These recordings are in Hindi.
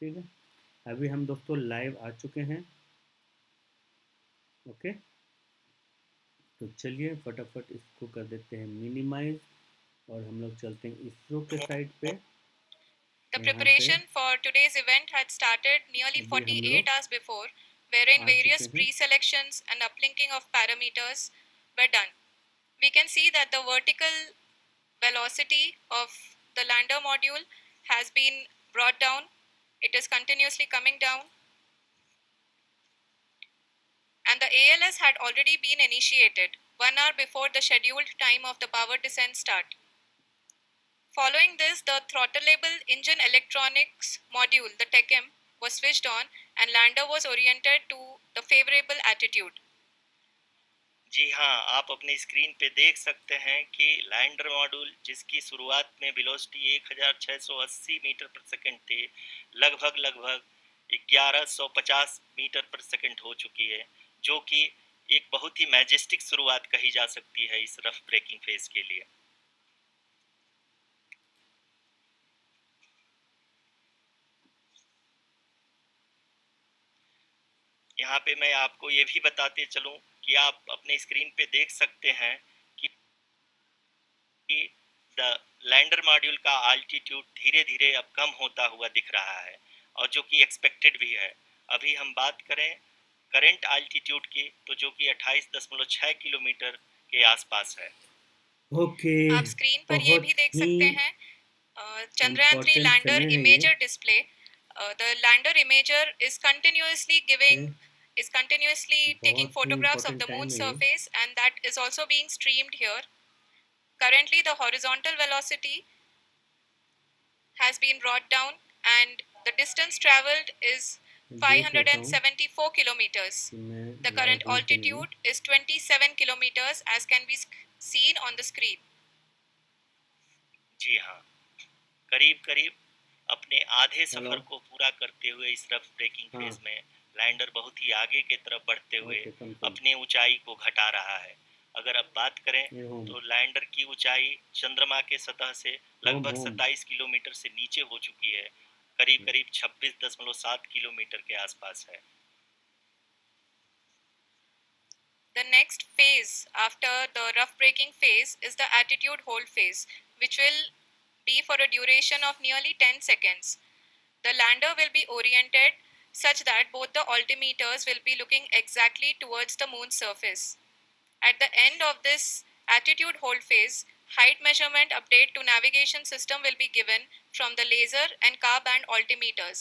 ठीक है, अभी हम दोस्तों लाइव आ चुके हैं। ओके, तो चलिए फटाफट इसको कर देते हैं मिनिमाइज और हम लोग चलते हैं इसरो के साइट पे। The यहाँ पे preparation for today's event had started nearly अभी हम 48 लोग hours before, wherein आ चुके various हैं। pre-selections and uplinking of parameters were done. We can see that the vertical velocity of the lander module has been brought down. It is continuously coming down. And the ALS had already been initiated 1 hour before the scheduled time of the power descent start. Following this, the throttleable engine electronics module, the TECM, was switched on and lander was oriented to the favorable attitude. जी हाँ, आप अपनी स्क्रीन पे देख सकते हैं कि लैंडर मॉड्यूल जिसकी शुरुआत में वेलोसिटी 1680 मीटर पर सेकंड थी, लगभग 1150 मीटर पर सेकंड हो चुकी है, जो कि एक बहुत ही मैजेस्टिक शुरुआत कही जा सकती है इस रफ ब्रेकिंग फेज के लिए। यहाँ पे मैं आपको ये भी बताते चलूं कि आप अपने स्क्रीन पे देख सकते हैं कि द लैंडर मॉड्यूल का अल्टीट्यूड धीरे धीरे अब कम होता हुआ दिख रहा है और जो कि एक्सपेक्टेड भी है। अभी हम बात करें करंट अल्टीट्यूड की, तो जो कि 28.6 किलोमीटर के आसपास है। ओके, आप स्क्रीन पर ये बहुत भी देख ही सकते हैं Chandrayaan 3 इम्पोर्टेंट lander समय है ये। imager display. The lander imager is continuously okay, taking बहुत ही photographs of important the time moon's है ये। surface, and that is also being streamed here. Currently, the horizontal velocity has been brought down, and the distance traveled is देख लेता हूँ 574 kilometers. कि मैं The current लाइव हूँ कि नहीं। altitude is 27 kilometers, as can be seen on the screen. जी हाँ, करीब अपने आधे हेलो, सफर को पूरा करते हुए इस रफ ब्रेकिंग हाँ, फेज में लैंडर बहुत ही आगे की तरफ बढ़ते हुए ओके, कंफर्म। अपने ऊंचाई को घटा रहा है। अगर अब बात करें ये होम तो लैंडर की ऊंचाई चंद्रमा के सतह से होम लगभग होम 27 किलोमीटर से नीचे हो चुकी है, करीब 26.7 किलोमीटर के आसपास है। The next phase after the rough braking phase is the attitude hold phase, which will be for a duration of nearly 10 seconds. The lander will be oriented such that both the altimeters will be looking exactly towards the moon's surface. At the end of this attitude hold phase, height measurement update to navigation system will be given from the laser and car band altimeters.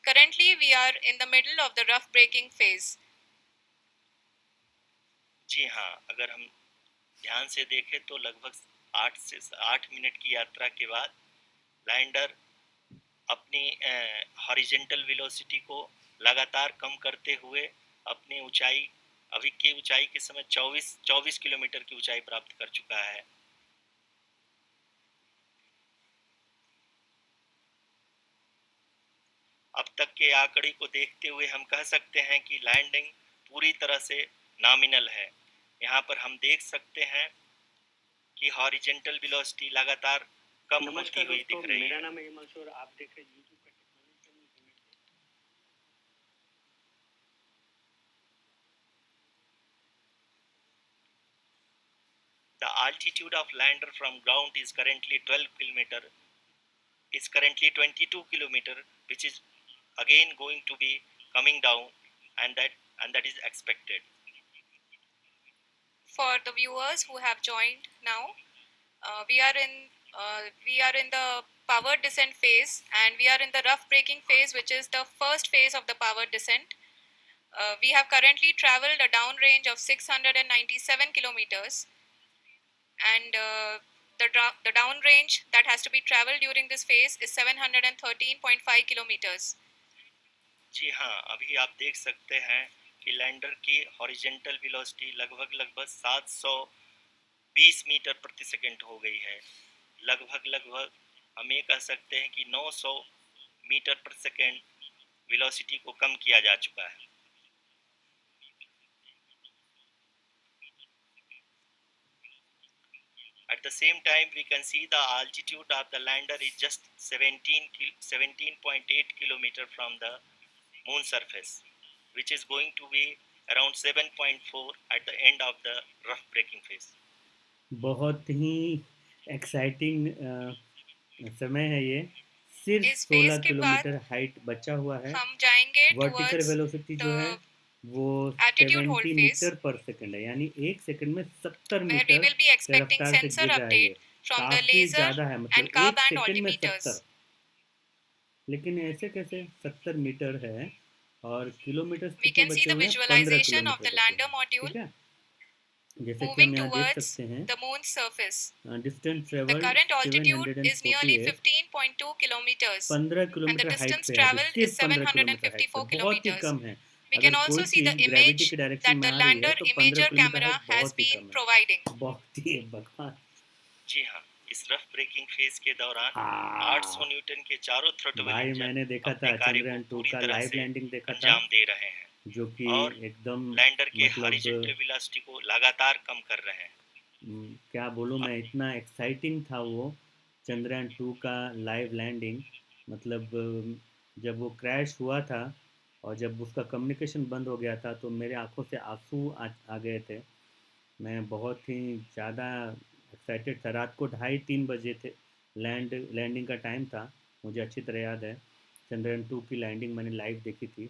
Currently, we are in the middle of the rough braking phase. जी हाँ, अगर हम ध्यान से देखें तो लगभग 8 मिनट की यात्रा के बाद लैंडर अपनी हॉरिजेंटल वेलोसिटी को लगातार कम करते हुए अपनी ऊंचाई, अभी की ऊंचाई के समय 24 किलोमीटर की ऊंचाई प्राप्त कर चुका है। अब तक के आंकड़े को देखते हुए हम कह सकते हैं कि लैंडिंग पूरी तरह से नॉमिनल है। यहाँ पर हम देख सकते हैं कि हॉरिजेंटल वेलोसिटी लगातार कम होती हुई दिख रही है। मेरा नाम है हिमांशु और आप देख रहे हैं यूट्यूब का technology channel. The altitude of lander from ground is currently 22 kilometer, which is again going to be coming down, and that is expected. For the viewers who have joined now, we are in the power descent phase, and we are in the rough braking phase, which is the first phase of the power descent. We have currently traveled a downrange of 697 kilometers, and the downrange that has to be traveled during this phase is 713.5 kilometers. जी हाँ, अभी आप देख सकते हैं कि लैंडर की हॉरिजेंटल वेलोसिटी लगभग 720 मीटर प्रति सेकंड हो गई है। लगभग हम ये कह सकते हैं कि 900 मीटर प्रति सेकंड वेलोसिटी को कम किया जा चुका है। At the same time, we can see the altitude of the lander is just 17.8 kilometer from the moon surface, which is going to be around 7.4 at the end of the rough braking phase. बहुत ही एक्साइटिंग समय है ये। सिर्फ इस 16 फेज के बाद किलोमीटर हाइट बचा हुआ है। हम जाएंगे वर्टिकल टुवर्ड्स वेलोसिटी जो है द वो attitude hold 70 phase metre per second है, यानी एक सेकंड में 70 where we metre will be के expecting रफ्तार से sensor गिर रहा है ये। update from the काफ़ी laser ज़्यादा है, and मतलब car एक band सेकंड में altimeters. 70। लेकिन ऐसे कैसे 70 मीटर है और किलोमीटर We कितने can see बचे the हुए हैं? 15 visualization of किलोमीटर the बचे lander हैं, module ठीक है। जैसे कि हम moving यहाँ देख towards सकते हैं the moon's surface. Distance The travel current altitude is nearly 748, 15.2 kilometers 15 and the kilometre height distance पे है, अभी traveled is सिर्फ 15 किलोमीटर हाइट पे, 754 बहुत ही kilometers. कम है। We अगर can also कोई see the cheese gravity image के डायरेक्शन that में the आ रही है lander तो 15 imager kilometre camera height has बहुत ही been कम है, providing. बहुत ही बकवास। जी हाँ, इस रफ ब्रेकिंग फेज के दौरान हाँ 800 न्यूटन के चारों थ्रोटल भाई, इंजन मैंने देखा अपने था कार्य को चंद्रयान 2 पूरी का तरह लाइव से लैंडिंग देखा था, अंजाम दे रहे हैं जो कि और एकदम लैंडर के मतलब हॉरिजॉन्टल वेलोसिटी को लगातार कम कर रहे हैं। क्या बोलूँ मैं, इतना एक्साइटिंग था वो चंद्रयान 2 का लाइव लैंडिंग। मतलब जब वो क्रैश हुआ था और जब उसका कम्युनिकेशन बंद हो गया था तो मेरे आंखों से आंसू आ गए थे। मैं बहुत ही ज़्यादा एक्साइटेड था। रात को 2:30-3 बजे थे, लैंडिंग का टाइम था, मुझे अच्छी तरह याद है। चंद्रयान 2 की लैंडिंग मैंने लाइव देखी थी।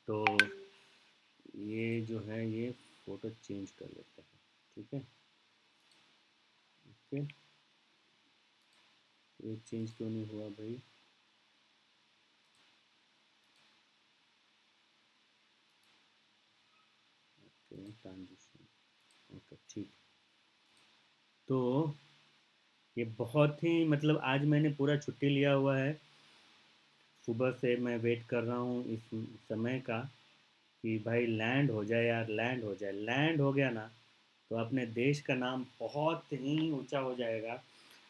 तो ये जो है ये फ़ोटो चेंज कर लेते हैं, ठीक है। ओके, ये चेंज क्यों नहीं हुआ भाई? ओके, ट्रांजिशन, ओके ठीक। तो ये बहुत ही मतलब आज मैंने पूरा छुट्टी लिया हुआ है। सुबह से मैं वेट कर रहा हूँ इस समय का कि भाई लैंड हो जाए यार, लैंड हो जाए। लैंड हो गया ना तो अपने देश का नाम बहुत ही ऊंचा हो जाएगा।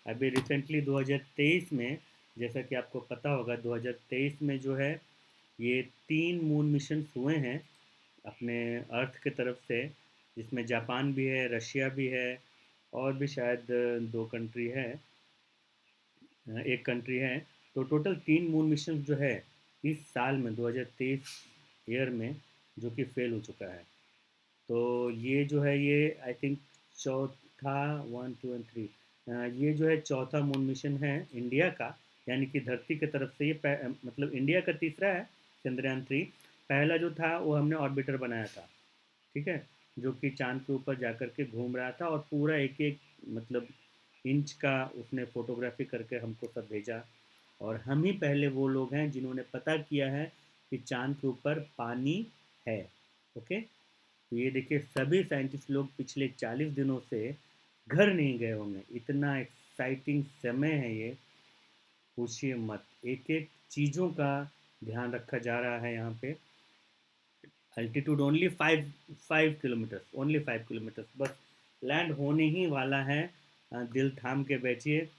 अभी रिसेंटली 2023 में, जैसा कि आपको पता होगा, 2023 में जो है ये 3 मून मिशन हुए हैं अपने अर्थ की तरफ से, जिसमें जापान भी है, रशिया भी है और भी शायद 2 कंट्री है, एक कंट्री है। तो टोटल 3 मून मिशन जो है इस साल में 2023 ईयर में जो कि फेल हो चुका है। तो ये जो है ये आई थिंक चौथा, 1, 2 एंड 3, ये जो है चौथा मून मिशन है इंडिया का, यानी कि धरती की तरफ से ये मतलब इंडिया का तीसरा है चंद्रयान 3। पहला जो था वो हमने ऑर्बिटर बनाया था, ठीक है, जो कि चांद के ऊपर जाकर के घूम रहा था और पूरा एक एक मतलब इंच का उसने फोटोग्राफी करके हमको सब भेजा। और हम ही पहले वो लोग हैं जिन्होंने पता किया है कि चांद के ऊपर पानी है। ओके, तो ये देखिए सभी साइंटिस्ट लोग पिछले 40 दिनों से घर नहीं गए होंगे। इतना एक्साइटिंग समय है ये, पूछिए मत। एक एक चीज़ों का ध्यान रखा जा रहा है यहाँ पे। Altitude only 5 kilometre, only 5 kilometre, बस लैंड होने ही वाला है। दिल थाम के बैठिए।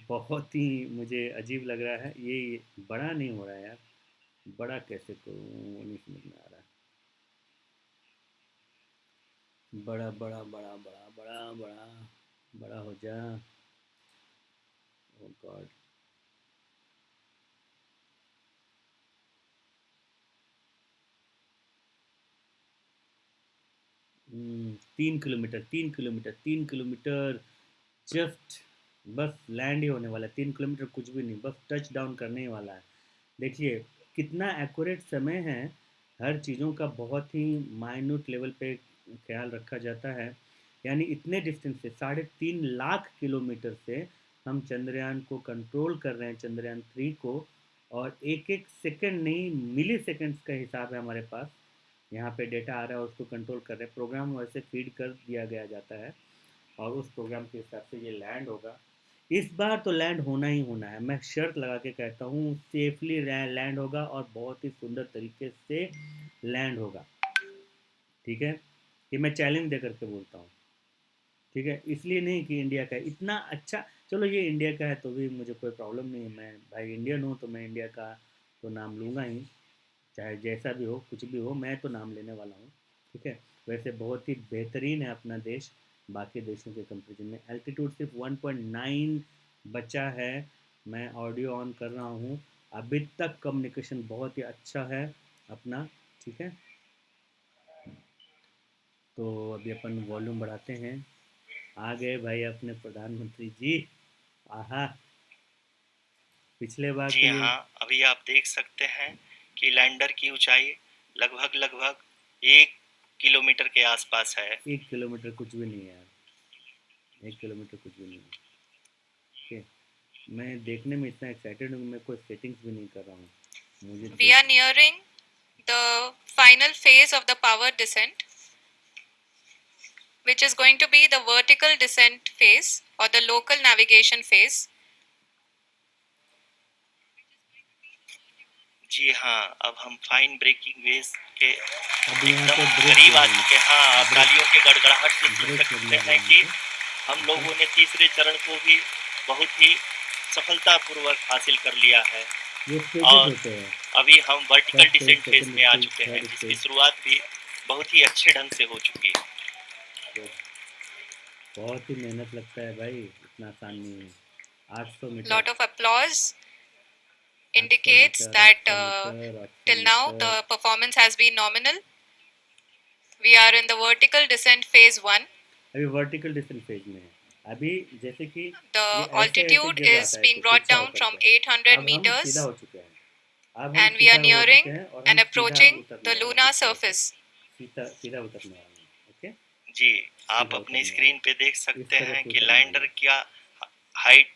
बहुत ही मुझे अजीब लग रहा है ये बड़ा नहीं हो रहा है यार, बड़ा कैसे करूँ नहीं समझ में आ रहा है। बड़ा बड़ा बड़ा बड़ा बड़ा बड़ा बड़ा हो जा। Oh god, 3 kilometre, 3 kilometre, 3 kilometre, just बस लैंड ही होने वाला है। 3 किलोमीटर कुछ भी नहीं, बस टच डाउन करने ही वाला है। देखिए कितना एक्यूरेट समय है, हर चीज़ों का बहुत ही माइन्यूट लेवल पे ख्याल रखा जाता है। यानी इतने डिस्टेंस से 3.5 लाख किलोमीटर से हम चंद्रयान को कंट्रोल कर रहे हैं, चंद्रयान 3 को। और एक एक सेकंड नहीं, मिली सेकेंड्स का हिसाब है हमारे पास। यहाँ पे डेटा आ रहा है, उसको कंट्रोल कर रहे हैं, प्रोग्राम वैसे फीड कर दिया गया जाता है और उस प्रोग्राम के हिसाब से ये लैंड होगा। इस बार तो लैंड होना ही होना है, मैं शर्त लगा के कहता हूँ सेफली लैंड होगा और बहुत ही सुंदर तरीके से लैंड होगा, ठीक है। ये मैं चैलेंज दे करके बोलता हूँ, ठीक है। इसलिए नहीं कि इंडिया का है इतना अच्छा, चलो ये इंडिया का है तो भी मुझे कोई प्रॉब्लम नहीं है, मैं भाई इंडियन हूँ तो मैं इंडिया का तो नाम लूँगा ही, चाहे जैसा भी हो, कुछ भी हो, मैं तो नाम लेने वाला हूँ, ठीक है। वैसे बहुत ही बेहतरीन है अपना देश, बाकी देशों के कंपेरिजन में। एल्टीट्यूड सिर्फ 1.9 बचा है। मैं ऑडियो ऑन कर रहा हूँ। अभी तक कम्युनिकेशन बहुत ही अच्छा है अपना, ठीक है। तो अभी अपन वॉल्यूम बढ़ाते हैं। आ गए भाई अपने प्रधानमंत्री जी। आहा, पिछले बार जी तो ये हाँ, अभी आप देख सकते हैं कि लैंडर की ऊंचाई लगभग 1 किलोमीटर के आसपास है। 1 किलोमीटर कुछ भी नहीं है यार, 1 किलोमीटर कुछ भी नहीं है। ओके, मैं देखने में इतना एक्साइटेड हूँ, मैं कोई सेटिंग्स भी नहीं कर रहा हूँ। मुझे We are nearing the final phase of the power descent, which is going to be the vertical descent phase or the local navigation phase. जी हाँ, अब हम फाइन ब्रेकिंग वेव्स के अब यहाँ एकदम पे ब्रेक करीब आ लगेंगे। चुके हैं। हाँ, आप तालियों के गड़गड़ाहट से सुन ब्रेक सकते लगने हैं वाला कि है। हम लोगों ने तीसरे चरण को भी बहुत ही सफलतापूर्वक हासिल कर लिया है ये स्टेजेस और होते हैं, अभी हम vertical first stage, descent phase second में आ स्टेज, चुके हैं, थर्ड जिसकी स्टेज। शुरुआत भी बहुत ही अच्छे ढंग से हो चुकी है। बहुत ही मेहनत लगता है भाई, इतना आसान नहीं है। 800 metre, Lot of applause 800 indicates metre, that 800 metre, 800 till now metre. the performance has been nominal. We are in the vertical descent phase 1. अभी वर्टिकल डिसेंट फेज में है। अभी जैसे कि The ये ऐसे ऐसे altitude गिर रहा is था, being ऐसे brought तिरछा down होकर from के। 800 अब हम सीधा meters हो चुके हैं, अब हम and we सीधा are हो nearing चुके हैं और and हम सीधा approaching उतरने the वाले हैं lunar इस तरह से। surface. सीधा सीधा उतरने वाले हैं। ओके, जी, आप सीधा अपनी उतरने स्क्रीन वाले पे देख हैं, इस सकते तरह हैं से कि उतरने वाले लैंडर हैं। का हाइट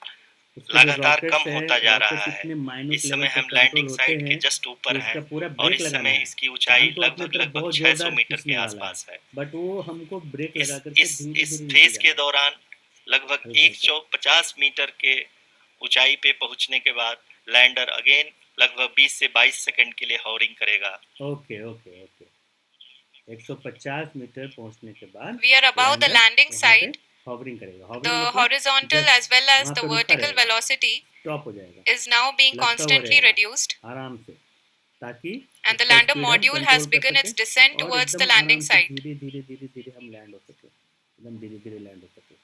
उसके जो लगातार रॉकेट्स कम है, होता जा रहा रॉकेट्स है। इतने माइन्यूट इस लेवल समय पे हम कंट्रोल लैंडिंग होते साइट के हैं जस्ट कि ऊपर हैं उसका पूरा और ब्रेक इस लगाना समय है। इसकी ऊंचाई चांद तो अपने तरफ लगभग बहुत 600 जोरदार मीटर के खींचने वाला है, आसपास है। बट वो हमको ब्रेक इस लगा करके इस धीरे इस धीरे नीचे फेज के जाना है। दौरान लगभग हल्का हल्का। 150 मीटर के ऊंचाई पे पहुंचने के बाद लैंडर अगेन लगभग 20 से 22 सेकंड के लिए हॉवरिंग करेगा। ओके ओके ओके, 150 मीटर पहुंचने के बाद We are above the lander landing वहाँ पे site. हॉवरिंग करेगा। The हॉवरिंग मतलब horizontal just as well as वहाँ the पे रुकता vertical रहेगा, velocity स्टॉप हो जाएगा, is now being लटका हुआ constantly रहेगा reduced, आराम से, ताकि and the उसका lander स्पीड हम module has कंट्रोल कर begun सके its descent और towards the एकदम landing आराम से site. धीरे धीरे धीरे धीरे हम लैंड हो सके, एकदम धीरे धीरे लैंड हो सके।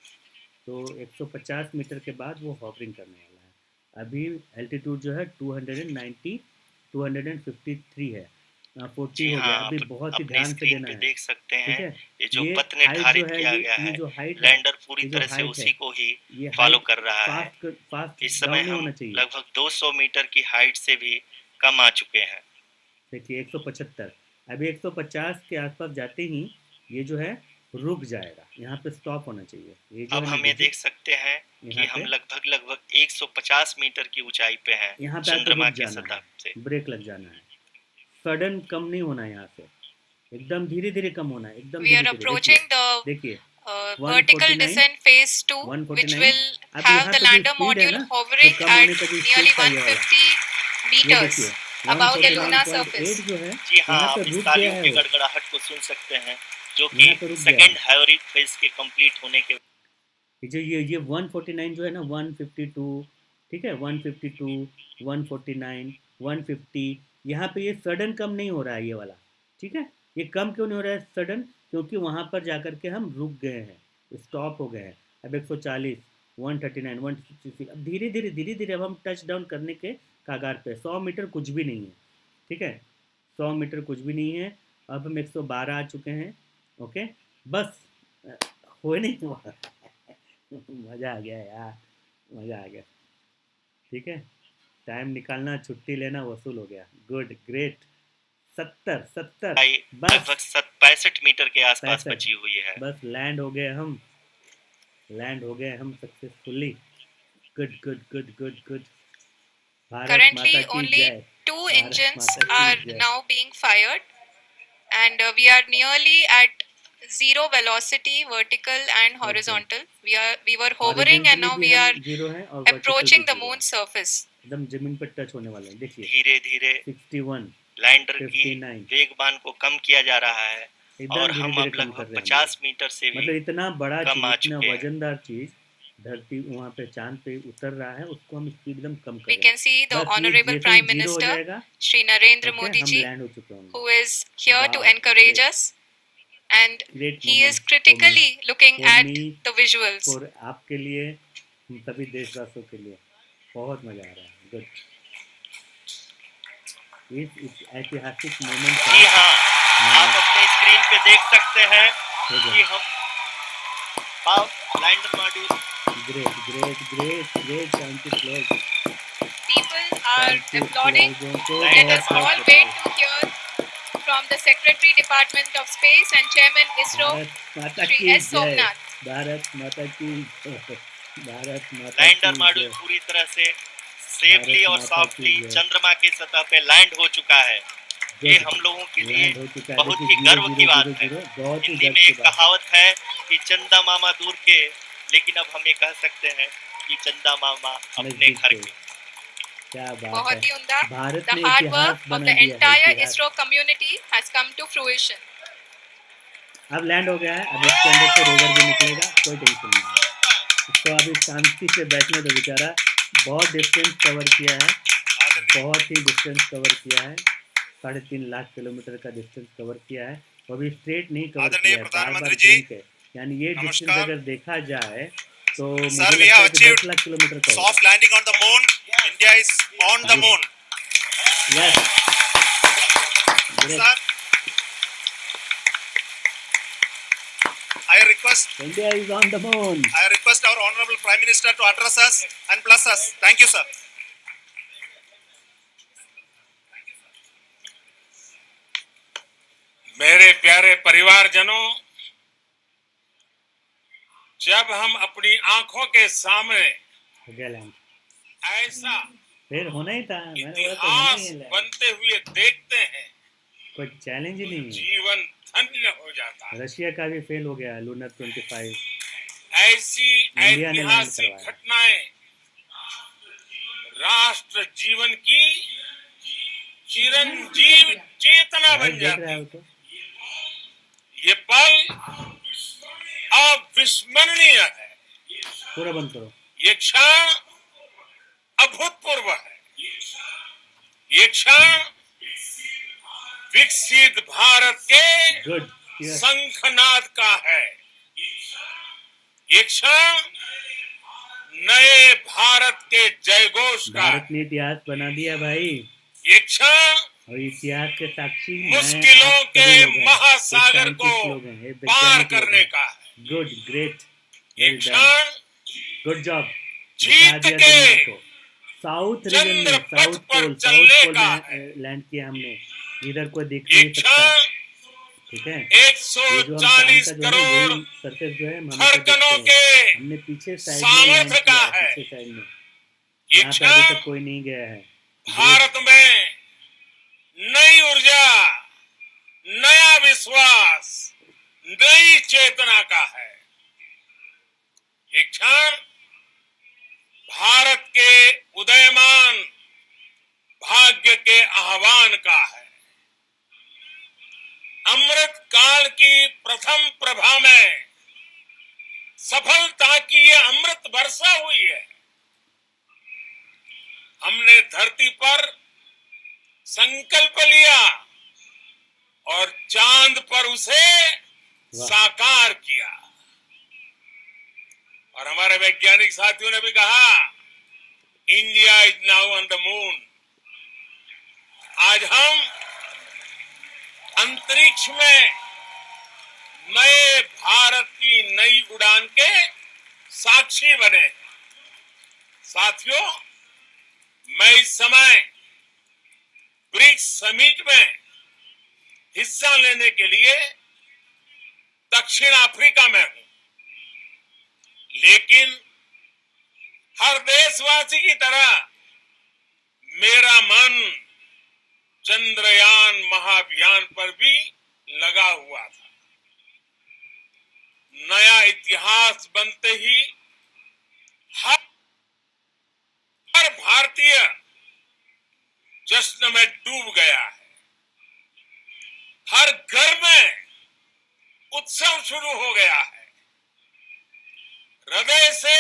तो 150 मीटर के बाद वो हॉवरिंग करने वाला है। अभी एल्टीट्यूड जो है 290 253 है, 40 जी हो हाँ, गया। आप अभी बहुत ही अपनी ध्यान से स्क्रीन देना पे है, देख सकते ठीक हैं है। ये जो ये पथ हाइट जो निर्धारित है, किया गया ये है, जो हाइट है, लैंडर पूरी ये जो तरह से हाइट है, उसी को ही ये फॉलो हाइट कर रहा है। फास्ट इस डाउन समय नहीं हम होना चाहिए। लगभग 200 मीटर की हाइट से भी कम आ चुके हैं। देखिए 175, अभी 150 के आसपास जाते ही ये जो है रुक जाएगा, यहाँ पे स्टॉप होना चाहिए। ये जो अब है ना हम ये डिजिट, देख सकते हैं कि यहाँ हम पे लगभग 150 मीटर की ऊंचाई पे हैं यहाँ पे आके चंद्रमा रुक की जाना सतह है, से। ब्रेक लग जाना है। सडन कम नहीं होना है, यहाँ से एकदम धीरे धीरे कम होना है, एकदम We धीरे are धीरे। approaching the देखिए vertical 149, descent phase 2, which 149। will अब have यहाँ the पे जो lander स्पीड है module ना, जो hovering कम at होने का जो स्पीड nearly था ये वाला, 150 ये meters देखिए above the lunar surface. 149.8 जो है जी हाँ, यहाँ पे आप इस रुक गया तालियों है, के वो गड़गड़ाहट को सुन सकते हैं जो कि यहाँ पे रुक गया सेकंड है। हाइवरिंग फेज के कंप्लीट होने के ये जो ये 149 जो है ना, 152, ठीक है, 152, 149, 150, यहाँ पे ये सडन कम नहीं हो रहा है ये वाला, ठीक है। ये कम क्यों नहीं हो रहा है सडन? क्योंकि वहाँ पर जाकर के हम रुक गए हैं, स्टॉप हो गए हैं। अब 140, 139, 166, अब धीरे धीरे अब हम टच डाउन करने के कागार पे। 100 मीटर कुछ भी नहीं है, ठीक है, 100 मीटर कुछ भी नहीं है। अब हम 112 आ चुके हैं। ओके, बस हो नहीं हुआ मज़ा आ गया यार, मज़ा आ गया, ठीक है। टाइम निकालना, छुट्टी लेना वसूल हो गया। Good, great. 70 बस लगभग 65 मीटर के आसपास 65, बची हुई है। बस लैंड हो गए हम, लैंड हो गए हम successfully. Good good good good good. Bharat माता Currently, की only जय, 2 भारत engines माता की are जय। now being fired, and we are nearly at zero velocity, vertical and horizontal. We were hovering, and horizontally now भी we हम are जीरो हैं और वर्टिकल भी approaching the जीरो moon's है, surface. एकदम जमीन पर टच होने वाले हैं। देखिए धीरे धीरे 61, लैंडर की 59, वेगबान को कम किया जा रहा है एकदम और धीरे हम धीरे अब कम कर लगभग रहे हैं हम 50 मीटर से लोग। मतलब भी इतना बड़ा कम चीज, आ इतना चुके हैं। वजनदार चीज धरती वहाँ पे चांद पे उतर रहा है, उसको हम स्पीड एकदम कम कर We रहे can हैं। see the बस ये Honorable जैसे ही Prime जीरो हो Minister जाएगा, Shri Narendra ओके, Modi हम ji, लैंड हो चुके होंगे। who is here to वाह, encourage great, us. and Great he is moment for me, critically looking for at me, the visuals. for आपके लिए, हम सभी देशवासियों के लिए बहुत मजा आ रहा है. गुड. इस ऐतिहासिक मोमेंट का जी हाँ, आप अपने स्क्रीन पे देख सकते हैं हो कि गया. हम lander module Great. Thank you, Flo. People are Thank you, applauding. Flo. Let us all wait to hear from the Secretary Department of Space and Chairman ISRO, Bharat माता Shri की S. जय. Somnath. भारत माता की जय. भारत माता लैंडर की मॉड्यूल जय. पूरी तरह से सेफली भारत और माता सॉफ्टली की जय. चंद्रमा की सतह पे लैंड हो चुका है. ये गुड. हम लोगों के लिए लैंड हो चुका है. बहुत देखिए ही गर्व की बात है. 0 बहुत ही हिंदी गर्व में की एक बात है. कहावत है कि चंदा मामा दूर के, लेकिन अब हम ये कह सकते हैं कि चंदा मामा अपने नजदीक घर के. के. क्या बात है. बहुत ही उम्दा. भारत The ने hard इतिहास work of बना the दिया है. entire इतिहास. ISRO community has come to fruition. अब लैंड हो गया है. अब इसके अंदर से रोवर भी निकलेगा. कोई टेंशन नहीं है. इसको अभी शांति से बैठने दो. बेचारा बहुत डिस्टेंस कवर किया है. बहुत ही डिस्टेंस कवर किया है. 3.5 लाख किलोमीटर का डिस्टेंस कवर किया है. वो भी स्ट्रेट नहीं कवर आदरणीय किया है, बार प्रधानमंत्री बार जी, घूम के. यानी ये डिस्टेंस नमस्कार। अगर देखा जाए तो मुझे Sir, we लगता have है कि 10 achieved लाख किलोमीटर का soft landing on the moon. India is on the Yes. moon. Yes. Sir, India is on the moon. I request our Honorable Prime Minister to address us and bless us. Thank you, sir. मेरे प्यारे परिवारजनों, जब हम अपनी आंखों के सामने हो गया लैंड. ऐसा फिर होना ही था. मैंने बोला तो होना इतिहास ही है. बनते हुए देखते हैं, कोई चैलेंज ही नहीं है. जीवन धन्य हो जाता है. रशिया का भी फेल हो गया लूनर 25. ऐसी इंडिया ने लैंड ऐतिहासिक करवाया. घटनाएं राष्ट्र जीवन की चिरंजीव चेतना भाई बन देख जाती रहा है. हो तो. ये पल अविस्मरणीय है. पूरा बंद करो. ये क्षण अभूतपूर्व है. ये क्षण विकसित भारत के गुड. शंखनाद का है. ये क्षण नए भारत के जयघोष का भारत है. ने इतिहास बना दिया भाई. ये क्षण और इतिहास के साक्षी मुश्किलों के महासागर को पार करने का है. गुड. ग्रेट. ये क्षण गुड जॉब. जीत के साउथ रीजन में चंद्र पथ साउथ पर पोल चलने का में लैंड किया हमने. इधर कोई देख ये नहीं सकता. क्षण ठीक है. ये जो हम चांद 140 का जो है करोड़ सरफेस जो है हम धड़कनों देखते हैं. के हमने पीछे साइड में लैंड सामर्थ्य किया का है. पीछे साइड में. ये यहाँ पे अभी क्षण तक कोई नहीं गया है. भारत में नई ऊर्जा, नया विश्वास, नई चेतना का है. ये क्षण भारत के उदयमान भाग्य के आह्वान का है. अमृत काल की प्रथम प्रभा में सफलता की ये अमृत वर्षा हुई है. हमने धरती पर संकल्प लिया और चांद पर उसे साकार किया. और हमारे वैज्ञानिक साथियों ने भी कहा, India is now on the moon. आज हम अंतरिक्ष में नए भारत की नई उड़ान के साक्षी बने. साथियों, मैं इस समय ब्रिक्स समिट में हिस्सा लेने के लिए दक्षिण अफ्रीका में हूं. लेकिन हर देशवासी की तरह मेरा मन चंद्रयान महाअभियान पर भी लगा हुआ था. नया इतिहास बनते ही हर भारतीय जश्न में डूब गया है. हर घर में उत्सव शुरू हो गया है. हृदय से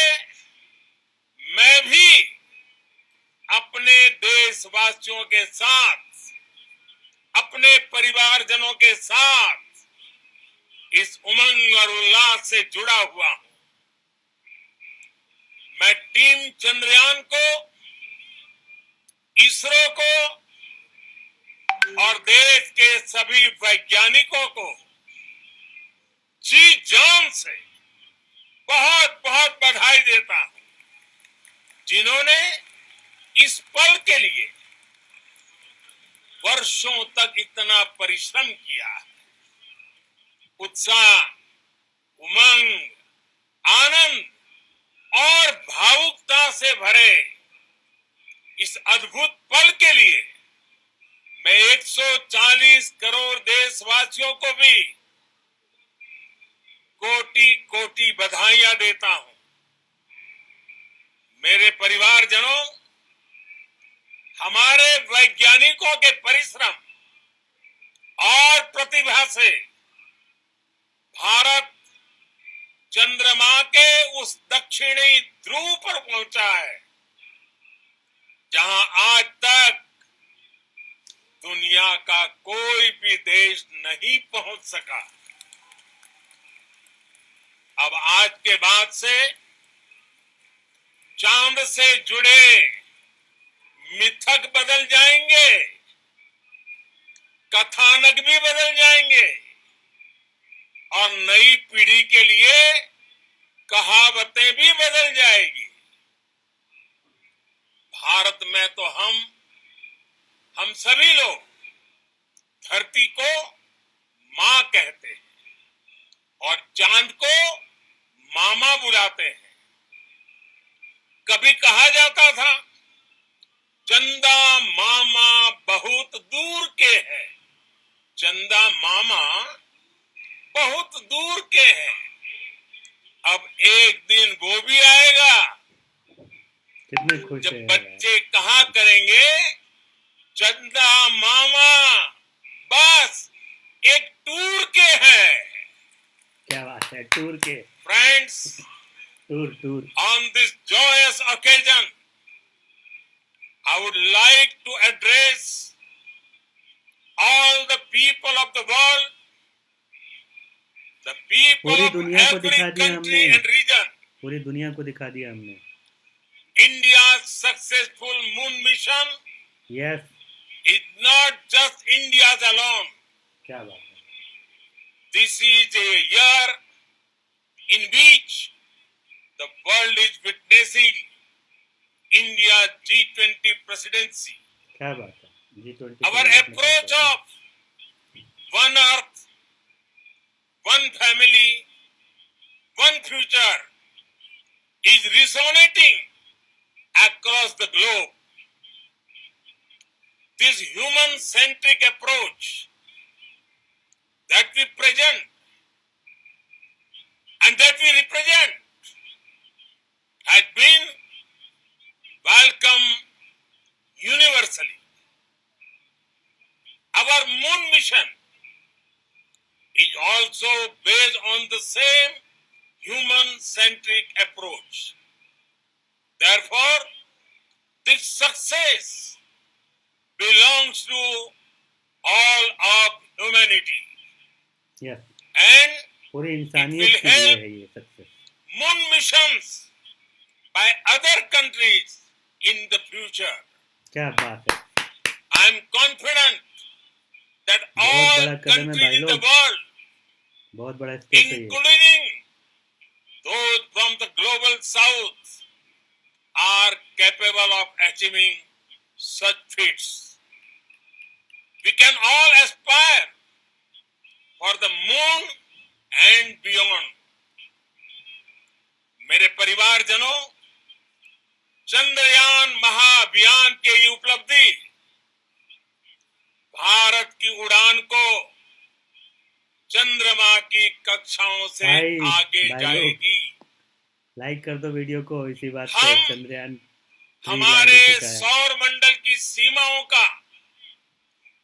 मैं भी अपने देशवासियों के साथ, अपने परिवारजनों के साथ इस उमंग और उल्लास से जुड़ा हुआ हूं। मैं टीम चंद्रयान को, इसरो को और देश के सभी वैज्ञानिकों को जी जान से बहुत बहुत बधाई देता हूं, जिन्होंने इस पल के लिए वर्षों तक इतना परिश्रम किया। उत्साह, उमंग, आनंद और भावुकता से भरे इस अद्भुत पल के लिए मैं 140 करोड़ देशवासियों को भी कोटि कोटि बधाइयां देता हूं। मेरे परिवारजनों, हमारे वैज्ञानिकों के परिश्रम और प्रतिभा से भारत चंद्रमा के उस दक्षिणी ध्रुव पर पहुंचा है, जहां आज तक दुनिया का कोई भी देश नहीं पहुंच सका। अब आज के बाद से चांद से जुड़े मिथक बदल जाएंगे, कथानक भी बदल जाएंगे और नई पीढ़ी के लिए कहावतें भी बदल जाएगी। भारत में तो हम सभी लोग धरती को मां कहते हैं और चांद को मामा बुलाते हैं। कभी कहा जाता था, चंदा मामा बहुत दूर के हैं। चंदा मामा बहुत दूर के हैं। अब एक दिन वो भी आएगा कितने खुश जब है बच्चे कहा करेंगे, चंदा मामा बस एक टूर के हैं। क्या बात है, टूर के। Friends, tour on this joyous occasion, I would like to address all the people of the world, the people पूरी of दुनिया को every दिखा दिया country हमने। and region. पूरी दुनिया को दिखा दिया हमने। India's successful moon mission yes, is not just India's alone. क्या बात है। This is a year in which the world is witnessing India's G20 presidency. क्या बात है, G20 Our approach of one earth, one family, one future is resonating across the globe. This human-centric approach that we present and that we represent has been welcomed universally. Our moon mission is also based on the same human-centric approach. Therefore, this success belongs to all of humanity. Yes, And पूरी it इंसानियत will के लिए help है ये success. moon missions by other countries in the future. क्या बात है, I am confident that बहुत all बड़ा कदम है countries भाई in the लोग। world, बहुत बड़ा स्टेप है ये। including those from the global south, are capable of achieving such feats. We can all aspire for the moon and beyond. मेरे परिवारजनों, चंद्रयान महाअभियान की ये उपलब्धि भारत की उड़ान को चंद्रमा की कक्षाओं से भाई आगे लोग, जाएगी। लाइक कर दो वीडियो को इसी बात पे। हम चंद्रयान 3 हमारे लैंड हो चुका है। सौर मंडल की सीमाओं का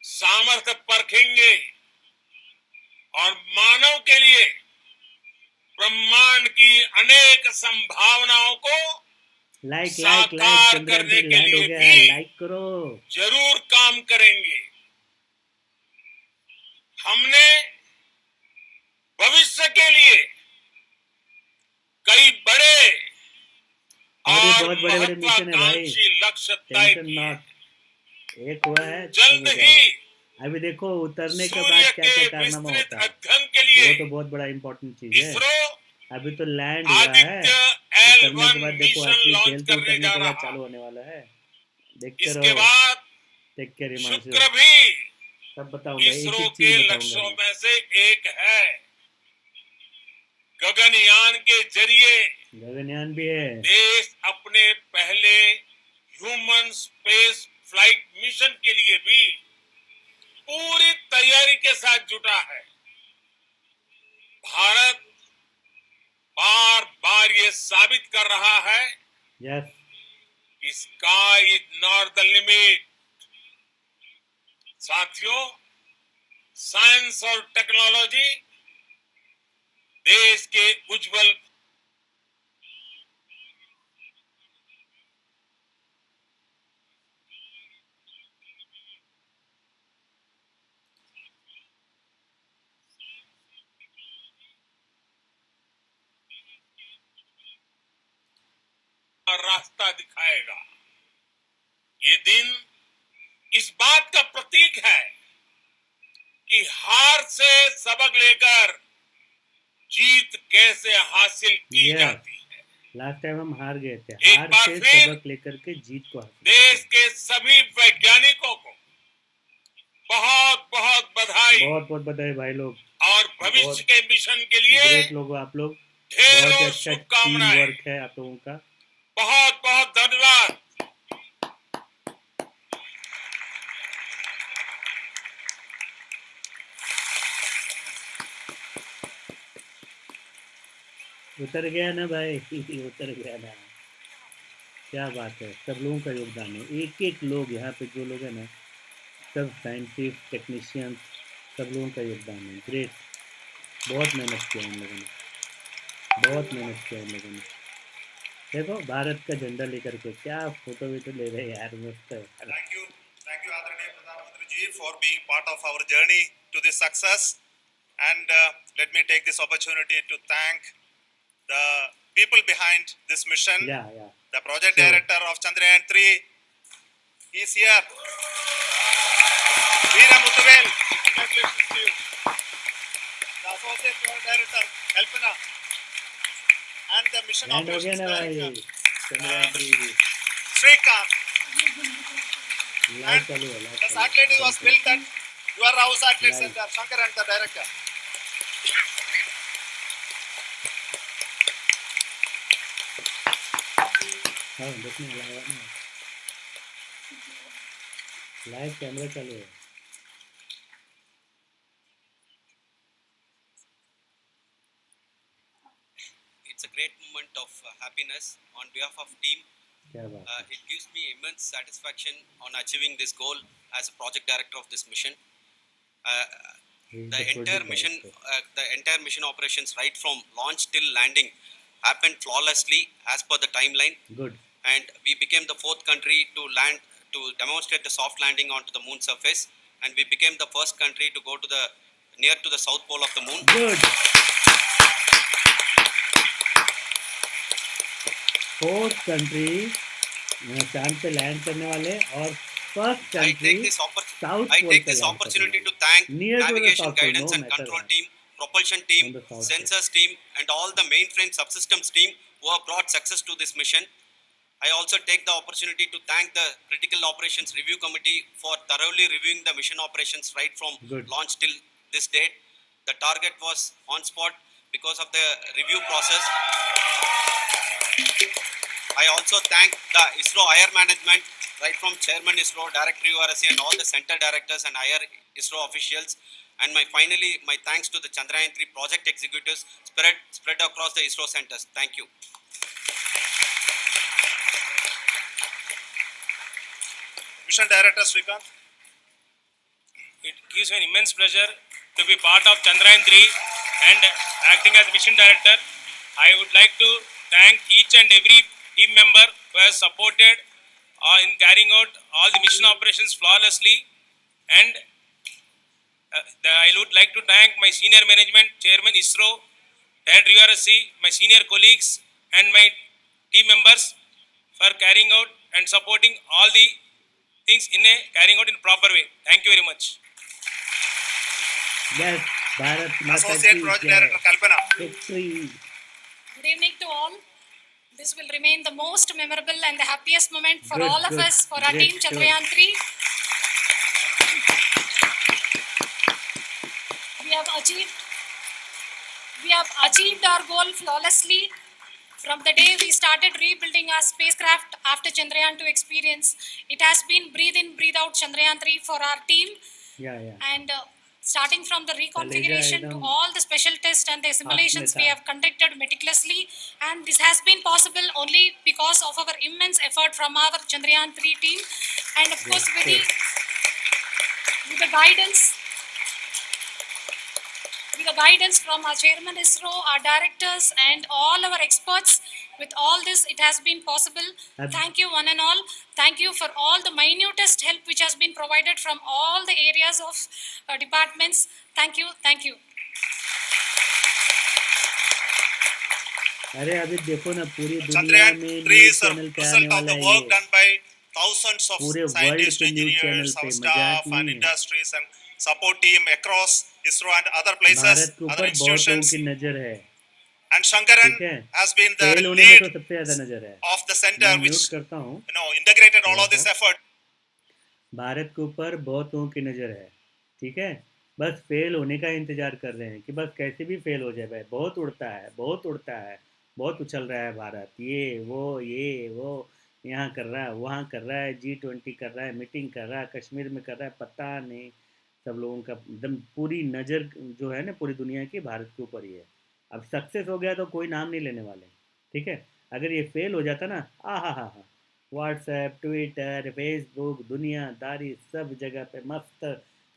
सामर्थ्य परखेंगे और मानव के लिए ब्रह्मांड की अनेक संभावनाओं को लाइक साकार चंद्रयान करने 3 के लैंड हो लिए गया है, भी लाइक करो। जरूर काम करेंगे। हमने भविष्य और बहुत बड़े बड़े मिशन है भाई, महत्वाकांक्षी लक्ष्य तय टेंशन किए। नॉट। एक हुआ है सब जल्द हो ही जाएगा। अभी देखो उतरने के बाद सूर्य क्या के क्या कारनामा विस्तृत होता है, अध्ययन के वो लिए तो बहुत बड़ा इम्पोर्टेंट चीज है। इसरो अभी तो लैंड हुआ है, आदित्य उतरने L1 के बाद देखो मिशन असली लॉन्च खेल तो करने उतरने जा के बाद रहा। चालू होने वाला है। देखते इसके रहो। बाद टेक केयर हिमांशु, शुक्र भी सब बताऊंगा, एक इसरो एक के चीज बताऊंगा लक्ष्यों मैं। में से एक है। गगनयान के जरिए गगनयान भी है। देश अपने पहले ह्यूमन स्पेस फ्लाइट मिशन के लिए भी पूरी तैयारी के साथ जुटा है। भारत बार बार ये साबित कर रहा है यस, कि sky is not the limit. साथियों, साइंस और टेक्नोलॉजी देश के उज्जवल रास्ता दिखाएगा। ये दिन इस बात का प्रतीक है कि हार से सबक लेकर जीत कैसे हासिल की Yes. जाती है। लास्ट टाइम हम हार गए थे, एक हार बार से फिर सबक लेकर के जीत को हासिल देश करते के सभी वैज्ञानिकों को बहुत बहुत बधाई हैं। बहुत बहुत बधाई भाई लोग, और भविष्य बहुत के मिशन के लिए ग्रेट लोग हो आप लोग। बहुत ही ढेरों अच्छा टीम शुभकामनाएं। वर्क है आप लोगों का। बहुत बहुत धन्यवाद। उतर गया ना भाई उतर गया ना, क्या बात है। सब लोगों का योगदान है, एक एक लोग यहाँ पे जो लोग हैं ना, सब साइंटिस्ट टेक्नीशियंस, सब लोगों का योगदान है। ग्रेट, बहुत मेहनत किया हम लोगों ने, बहुत मेहनत किया हम लोगों ने। देखो भारत का झंडा लेकर के क्या फोटो वीटो ले रहे हैं यार, मस्त है। Thank you, Adaraniya Pradhan Mantriji, for being part of our journey to this success. And let me take this opportunity to thank the people behind this mission. Yeah. The project Sure. director of Chandrayaan 3, he's here. Veera Muthuvel, congratulations to you. The associate project director, Kalpana, and the mission land हो गया operations ना भाई director, चंद्रयान 3 Srikanth. लाइव चालू है, लाइव The चालू है। satellite was built at your house satellite Right. center, Shankar and the director. हाँ देखने लाइव है ना, लाइव कैमरा चालू है। It's a great moment of happiness on behalf of team. क्या बात है। It gives me immense satisfaction on achieving this goal as a project director of this mission. He is The the entire project mission, director. the entire mission operations, right from launch till landing, happened flawlessly as per the timeline. Good. And we became the fourth country to land to demonstrate the soft landing onto the moon surface, and we became the first country to go to the near to the south pole of the moon. Good. Fourth country चांद पे लैंड करने वाले और first I country take this, south I pole take पे this लैंड opportunity करने to thank Near to the navigation South Pole, guidance no and matter control what. team, propulsion On team, the South Pole. sensors team, and all the mainframe subsystems team who have brought success to this mission. I also take the opportunity to thank the Critical Operations Review Committee for thoroughly reviewing the mission operations right from Good. launch till this date. The target was on spot because of the review process. I also thank the ISRO IR management, right from Chairman ISRO, Director URSC, and all the center directors and IR ISRO officials. And finally, my thanks to the Chandrayaan 3 project executives spread across the ISRO centers. Thank you. Mission Director Srikanth. It gives me an immense pleasure to be part of Chandrayaan 3 and acting as mission director. I would like to thank each and every team member who has supported in carrying out all the mission operations flawlessly. And I would like to thank my senior management, Chairman ISRO, Head URSC, my senior colleagues and my team members for carrying out and supporting all the things in a carrying out in proper way. Thank you very much. Yes, Bharat Mata Associate ki Project jai. Director Kalpana. Victory. Good evening to all. This will remain the most memorable and the happiest moment for Good, all of good. us, for our Great, team sure. Chandrayaan 3. We have achieved our goal flawlessly. From the day we started rebuilding our spacecraft after Chandrayaan 2 experience, it has been breathe in, breathe out Chandrayaan 3 for our team. Yeah, yeah. And starting from the reconfiguration to एकदम all the special tests and the simulations था. we have conducted meticulously, and this has been possible only because of our immense effort from our Chandrayaan 3 team, and of course with the guidance from our chairman ISRO, our directors, and all our experts. With all this, it has been possible. Thank you, one and all. Thank you for all the minutest help which has been provided from all the areas of departments. Thank you, thank you. अरे अभी देखो ना पूरी दुनिया Chandrayaan में 3 न्यूज is a चैनल पे आने result of वाला the है work ये done by thousands of पूरे वर्ल्ड scientists, पे न्यूज चैनल engineers, पे our मजाक staff and नहीं है industries and support team across ISRO and other places, Bharat के other ऊपर बहुत लोगों institutions. की नजर है And Shankaran ठीक है has been the फेल होने में तो lead सबसे ज्यादा नजर है of the center मैं which म्यूट करता हूँ integrated all थोड़ा of this सा effort. भारत के ऊपर बहुत लोगों की नजर है ठीक है बस फेल होने का इंतजार कर रहे हैं कि बस कैसे भी फेल हो जाए भाई बहुत उड़ता है बहुत उछल रहा है भारत ये वो यहाँ कर रहा है वहाँ कर रहा है G20 कर रहा है मीटिंग कर रहा है कश्मीर में कर रहा है पता नहीं सब लोगों का एकदम पूरी नज़र जो है ना पूरी दुनिया की भारत के ऊपर ही है अब सक्सेस हो गया तो कोई नाम नहीं लेने वाले ठीक है अगर ये फेल हो जाता ना हा व्हाट्सएप ट्विटर फेसबुक दुनियादारी सब जगह पे मस्त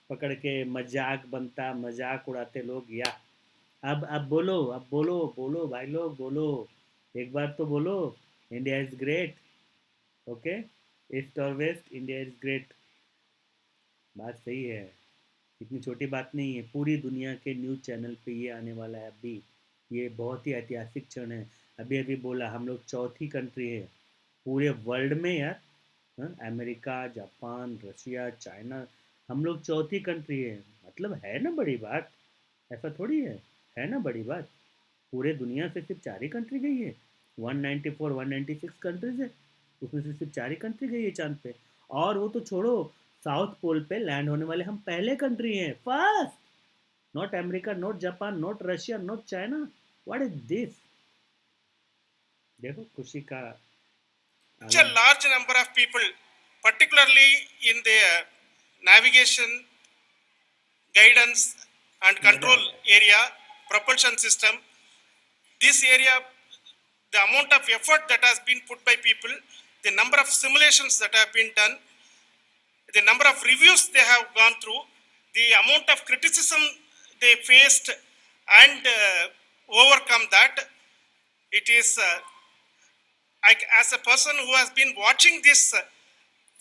पकड़ के मजाक बनता मजाक उड़ाते लोग या अब बोलो भाई लोग बोलो एक बार तो बोलो India is great okay east और वेस्ट इंडिया इज़ ग्रेट बात सही है इतनी छोटी बात नहीं है पूरी दुनिया के न्यूज़ चैनल पे ये आने वाला है अभी ये बहुत ही ऐतिहासिक क्षण है अभी बोला हम लोग चौथी कंट्री है पूरे वर्ल्ड में यार अमेरिका जापान रशिया चाइना हम लोग चौथी कंट्री है मतलब है ना बड़ी बात ऐसा थोड़ी है ना बड़ी बात पूरे दुनिया से सिर्फ 4 ही कंट्री गई है 194 196 कंट्रीज है उसमें से सिर्फ 4 ही कंट्री गई है चांद पे और वो तो छोड़ो साउथ पोल पे लैंड होने वाले हम पहले कंट्री हैं first not America not Japan not Russia not China what is this देखो खुशी का such a large number of people, particularly in the navigation, guidance and control area, propulsion system. This area, the amount of effort that has been put by people, the number of simulations that have been done, the number of reviews they have gone through, the amount of criticism they faced and overcome that, it is as a person who has been watching this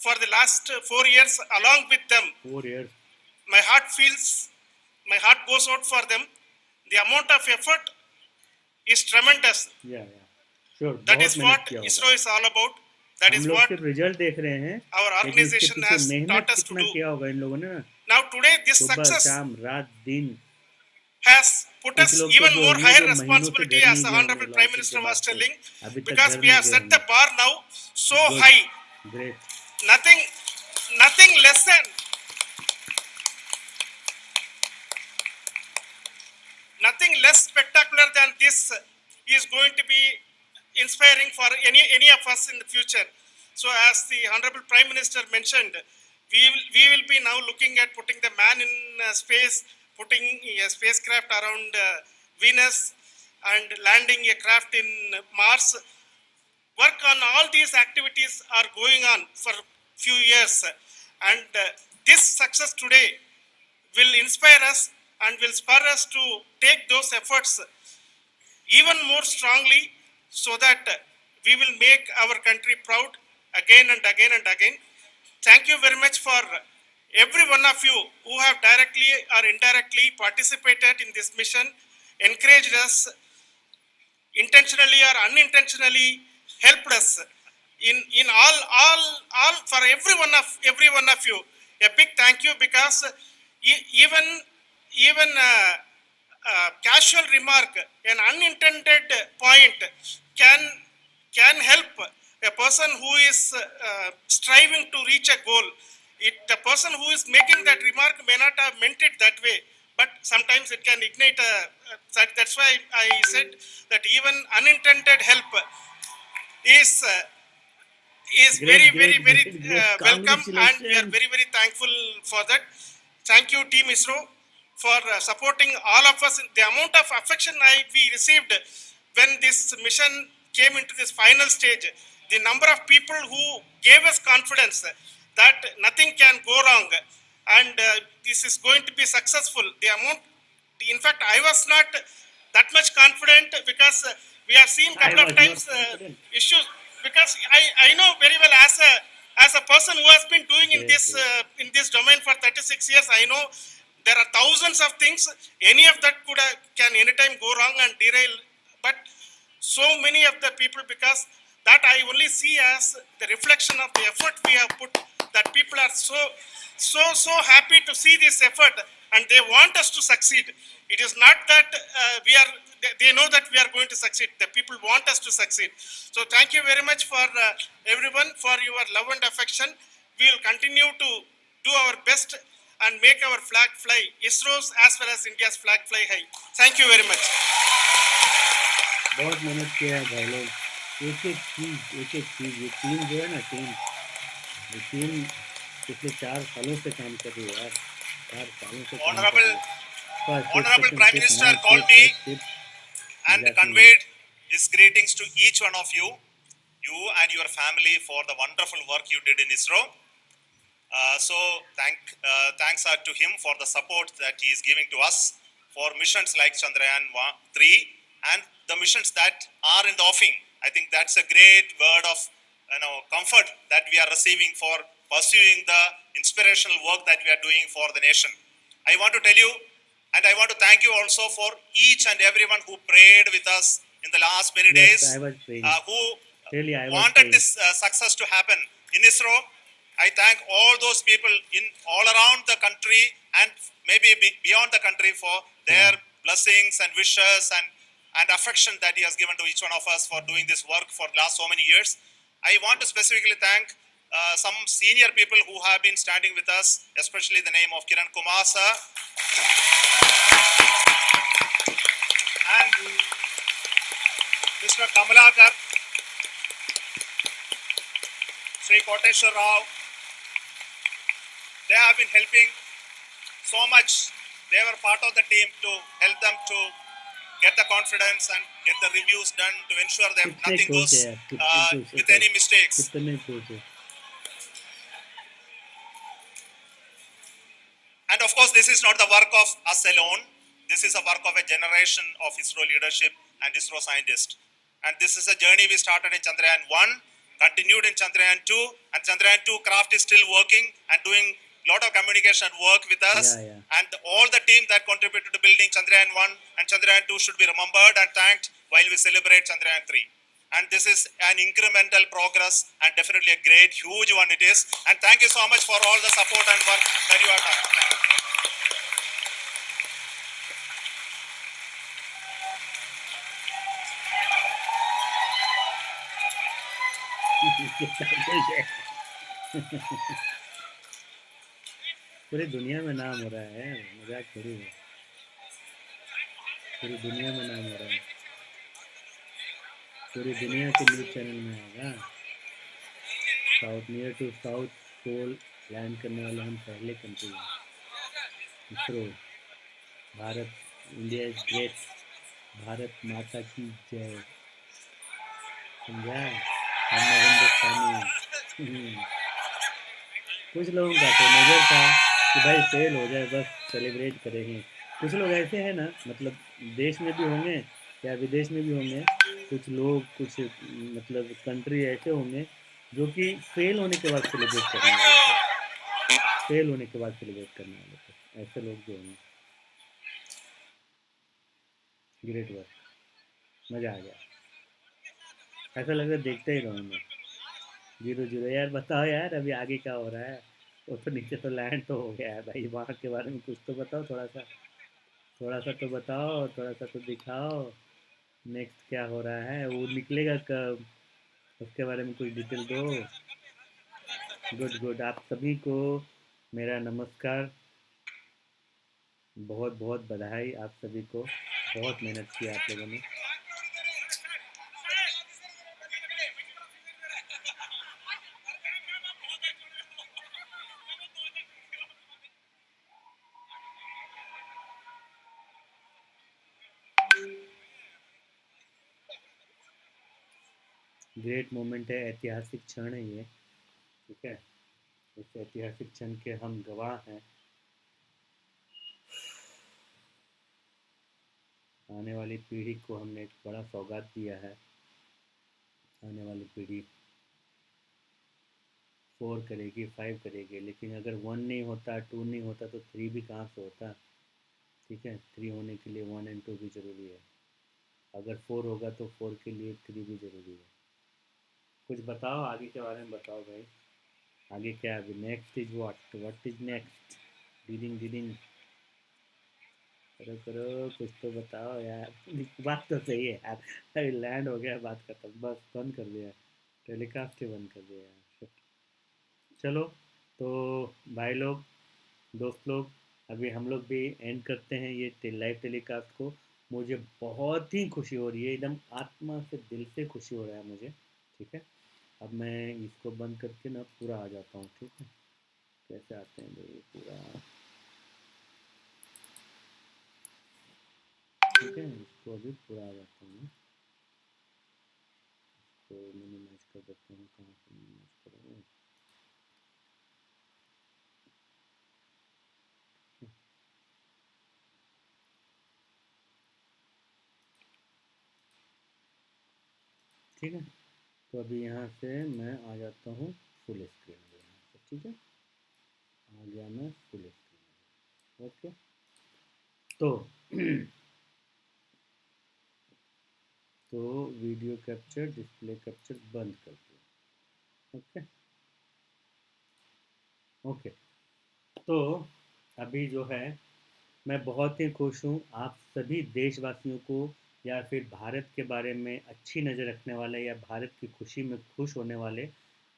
for the last 4 years along with them, 4 years my heart goes out for them. The amount of effort is tremendous. yeah sure That बहुत is मेहनत what किया होगा ISRO is all about. That हम is लोग what सिर्फ रिजल्ट देख रहे हैं our लेकिन उसके organization पीछे has मेहनत taught us to कितना do. किया होगा इन लोगों ने ना Now today this सुबह success शाम रात दिन has put कुछ us लोग तो even जो more होंगे higher जो महीनों से responsibility, घर as नहीं the गए Honorable होंगे Prime लॉन्चिंग Minister के was बाद से telling, अभी तक because घर we नहीं have गए set the होंगे bar now so good high. Great Nothing less spectacular than this is going to be inspiring for any of us in the future. So as the Honorable Prime Minister mentioned, we will be now looking at putting the man in space, putting a spacecraft around Venus and landing a craft in Mars. Work on all these activities are going on for few years, and this success today will inspire us and will spur us to take those efforts even more strongly, so that we will make our country proud again and again and again. Thank you very much for every one of you who have directly or indirectly participated in this mission, encouraged us, intentionally or unintentionally helped us in all for every one of you, a big thank you, because even casual remark, an unintended point can help a person who is striving to reach a goal. The person who is making that remark may not have meant it that way, but sometimes it can ignite that's why I said that even unintended help is Great, very great, great. welcome, and we are Congratulations. very thankful for that. Thank you, Team ISRO, for supporting all of us. The amount of affection we received when this mission came into this final stage, the number of people who gave us confidence that nothing can go wrong, and this is going to be successful. In fact, I was not that much confident, because we have seen I couple of was times not confident. issues, because I know very well, as a person who has been doing Yes, in this domain for 36 years, I know there are thousands of things. Any of that can anytime go wrong and derail. But so many of the people, because that I only see as the reflection of the effort we have put, that people are so happy to see this effort, and they want us to succeed. It is not that they know that we are going to succeed. The people want us to succeed. So thank you very much for everyone for your love and affection. We will continue to do our best and make our flag fly, ISRO's as well as India's flag fly high. Thank you very much. बहुत मेहनत किया है भाई लोग, एक एक चीज ये टीम जो है ना, ये टीम पिछले 4 सालों से काम कर रही है यार, 4 सालों से काम कर रही है। Honorable Prime Minister called me and conveyed his greetings to each one of you and your family, for the wonderful work you did in ISRO. So thanks are to him for the support that he is giving to us for missions like Chandrayaan 3 and the missions that are in the offing. I think that's a great word of comfort that we are receiving for pursuing the inspirational work that we are doing for the nation. I want to tell you, and I want to thank you also for each and everyone who prayed with us in the last many days, I was praying. who Really, I was wanted praying. this success to happen in ISRO. I thank all those people in all around the country and maybe beyond the country for their blessings and wishes and affection that he has given to each one of us for doing this work for the last so many years. I want to specifically thank some senior people who have been standing with us, especially the name of Kiran Kumar sir and Mr. Kamalakar, Sri Koteshwar Rao. They have been helping so much. They were part of the team to help them to get the confidence and get the reviews done to ensure that nothing goes with any mistakes. And of course, this is not the work of us alone. This is a work of a generation of ISRO leadership and ISRO scientists. And this is a journey we started in Chandrayaan 1, continued in Chandrayaan 2, and Chandrayaan 2 craft is still working and doing a lot of communication work with us. And all the team that contributed to building Chandrayaan 1 and Chandrayaan 2 should be remembered and thanked while we celebrate Chandrayaan 3. And this is an incremental progress and definitely a great, huge one it is. And thank you so much for all the support and work that you have done. पूरी दुनिया में नाम हो रहा है, मजाक थोड़ी है, पूरी दुनिया में नाम हो रहा है, पूरी दुनिया के न्यूज़ चैनल में आएगा। Near to south pole land करने वाले हम पहले कंट्री हैं। ISRO, Bharat, India is great, Bharat Mata की जय। समझा? हम हिंदुस्तानी। कुछ लोगों का तो नज़र था कि भाई फेल हो जाए बस सेलिब्रेट करेंगे। कुछ लोग ऐसे हैं ना, मतलब देश में भी होंगे या विदेश में भी होंगे, कुछ लोग, कुछ मतलब कंट्री ऐसे होंगे जो कि फेल होने के बाद सेलिब्रेट करने वाले थे, फेल होने के बाद सेलिब्रेट करने वाले थे, ऐसे लोग जो होंगे। ग्रेट वर्क, मज़ा आ गया, ऐसा लग रहा है देखते ही रहूँगा। 0-0 यार, बताओ यार अभी आगे क्या हो रहा है? वो तो नीचे तो लैंड तो हो गया है भाई, वहाँ के बारे में कुछ तो बताओ, थोड़ा सा तो बताओ, थोड़ा सा तो दिखाओ। नेक्स्ट क्या हो रहा है, वो निकलेगा कब, उसके बारे में कुछ डिटेल दो। गुड गुड, आप सभी को मेरा नमस्कार, बहुत बहुत बधाई आप सभी को, बहुत मेहनत किया आप लोगों ने। ग्रेट मोमेंट है, ऐतिहासिक क्षण है ये, ठीक है। इस ऐतिहासिक क्षण के हम गवाह हैं। आने वाली पीढ़ी को हमने एक बड़ा सौगात दिया है। आने वाली पीढ़ी 4 करेगी, 5 करेगी, लेकिन अगर 1 नहीं होता, 2 नहीं होता तो 3 भी कहाँ से होता, ठीक है। 3 होने के लिए 1 और 2 भी ज़रूरी है। अगर 4 होगा तो 4 के लिए 3 भी ज़रूरी है। कुछ बताओ आगे के बारे में, बताओ भाई, आगे क्या अभी, next is what is next? Dealing करो करो, कुछ तो बताओ यार। बात तो सही है यार, अभी लैंड हो गया, बात खत्म, बस बंद कर दिया, टेलीकास्ट ही बंद कर दिया यार। चलो तो भाई लोग, दोस्त लोग, अभी हम लोग भी एंड करते हैं ये लाइव टेलीकास्ट को। मुझे बहुत ही खुशी हो रही है, एकदम आत्मा से, दिल से खुशी हो रहा है मुझे, ठीक है। अब मैं इसको बंद करके ना पूरा आ जाता हूँ, ठीक है। कैसे आते हैं भाई पूरा, ठीक है। इसको अभी पूरा आ जाता हूँ, तो मिनिमाइज कर देता हूँ, कहाँ से मिनिमाइज करूँ। ठीक है, तो अभी यहाँ से मैं आ जाता हूँ फुल स्क्रीन में यहाँ से, ठीक है। आ गया मैं फुल स्क्रीन में, ओके। तो तो वीडियो कैप्चर, डिस्प्ले कैप्चर बंद कर दिया, ओके ओके। तो अभी जो है, मैं बहुत ही खुश हूँ, आप सभी देशवासियों को, या फिर भारत के बारे में अच्छी नज़र रखने वाले, या भारत की खुशी में खुश होने वाले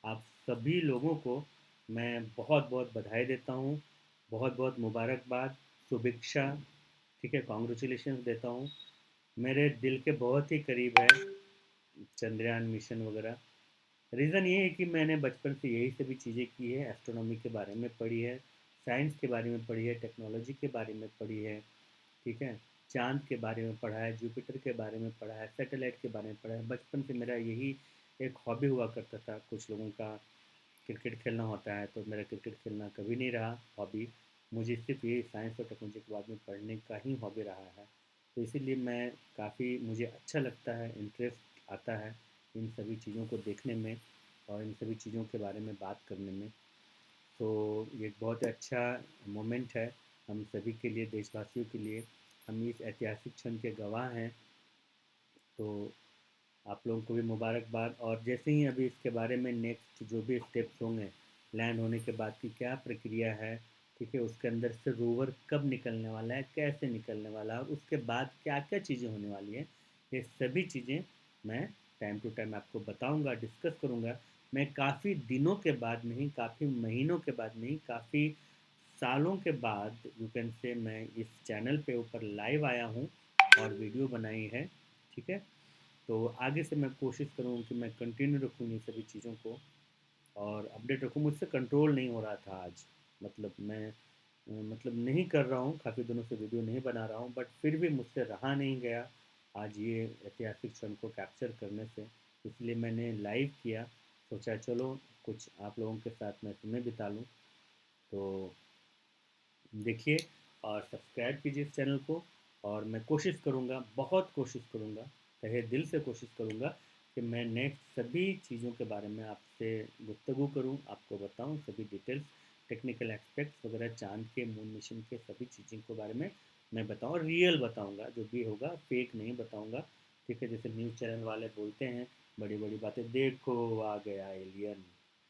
आप सभी लोगों को मैं बहुत बहुत बधाई देता हूँ, बहुत बहुत मुबारकबाद, शुभेच्छा, ठीक है, कॉन्ग्रेचुलेशन देता हूँ। मेरे दिल के बहुत ही करीब है चंद्रयान मिशन वगैरह। रीज़न ये है कि मैंने बचपन से यही सभी चीज़ें की है, एस्ट्रोनॉमी के बारे में पढ़ी है, साइंस के बारे में पढ़ी है, टेक्नोलॉजी के बारे में पढ़ी है, ठीक है। चाँद के बारे में पढ़ा है, जुपिटर के बारे में पढ़ा है, सैटेलाइट के बारे में पढ़ा है। बचपन से मेरा यही एक हॉबी हुआ करता था। कुछ लोगों का क्रिकेट खेलना होता है, तो मेरा क्रिकेट खेलना कभी नहीं रहा हॉबी। मुझे सिर्फ ये साइंस और टेक्नोलॉजी के बारे में पढ़ने का ही हॉबी रहा है। तो इसीलिए मैं काफ़ी, मुझे अच्छा लगता है, इंटरेस्ट आता है इन सभी चीज़ों को देखने में और इन सभी चीज़ों के बारे में बात करने में। तो ये बहुत अच्छा मोमेंट है हम सभी के लिए, देशवासियों के लिए। हम इस ऐतिहासिक क्षण के गवाह हैं, तो आप लोगों को भी मुबारकबाद। और जैसे ही अभी इसके बारे में नेक्स्ट जो भी स्टेप्स होंगे, लैंड होने के बाद की क्या प्रक्रिया है, ठीक है, उसके अंदर से रोवर कब निकलने वाला है, कैसे निकलने वाला है, और उसके बाद क्या क्या चीज़ें होने वाली हैं, ये सभी चीज़ें मैं टाइम टू टाइम आपको बताऊंगा, डिस्कस करूंगा। मैं काफ़ी दिनों के बाद नहीं, काफ़ी महीनों के बाद नहीं, काफ़ी सालों के बाद यू कैन से मैं इस चैनल पे ऊपर लाइव आया हूँ और वीडियो बनाई है, ठीक है। तो आगे से मैं कोशिश करूँ कि मैं कंटिन्यू रखूँ ये सभी चीज़ों को और अपडेट रखूँ। मुझसे कंट्रोल नहीं हो रहा था आज, मतलब मैं मतलब नहीं कर रहा हूँ, काफ़ी दिनों से वीडियो नहीं बना रहा हूँ, बट फिर भी मुझसे रहा नहीं गया आज ये ऐतिहासिक क्षण को कैप्चर करने से, इसलिए मैंने लाइव किया। सोचा चलो कुछ आप लोगों के साथ मैं समय बिता लूँ। तो देखिए और सब्सक्राइब कीजिए इस चैनल को, और मैं कोशिश करूँगा, बहुत कोशिश करूँगा, तहे दिल से कोशिश करूँगा कि मैं नेक्स्ट सभी चीज़ों के बारे में आपसे गुफ्तगू करूँ, आपको बताऊँ सभी डिटेल्स, टेक्निकल एस्पेक्ट्स वगैरह, चाँद के, मून मिशन के सभी चीज़ों के बारे में मैं बताऊँ, और रियल बताऊँगा, जो भी होगा फेक नहीं बताऊँगा, ठीक है। जैसे न्यूज़ चैनल वाले बोलते हैं बड़ी बड़ी बातें, देखो आ गया एलियन,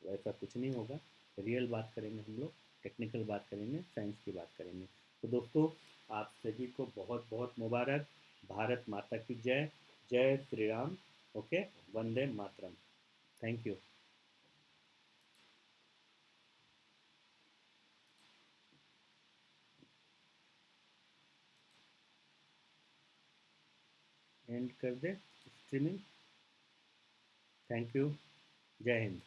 वैसा कुछ नहीं होगा, रियल बात करेंगे हम लोग, टेक्निकल बात करेंगे, साइंस की बात करेंगे। तो दोस्तों, आप सभी को बहुत बहुत मुबारक। भारत माता की जय, जय Shri Ram. Okay, Vande Mataram. Thank you. And कर दे स्ट्रीमिंग। Thank you. जय हिंद।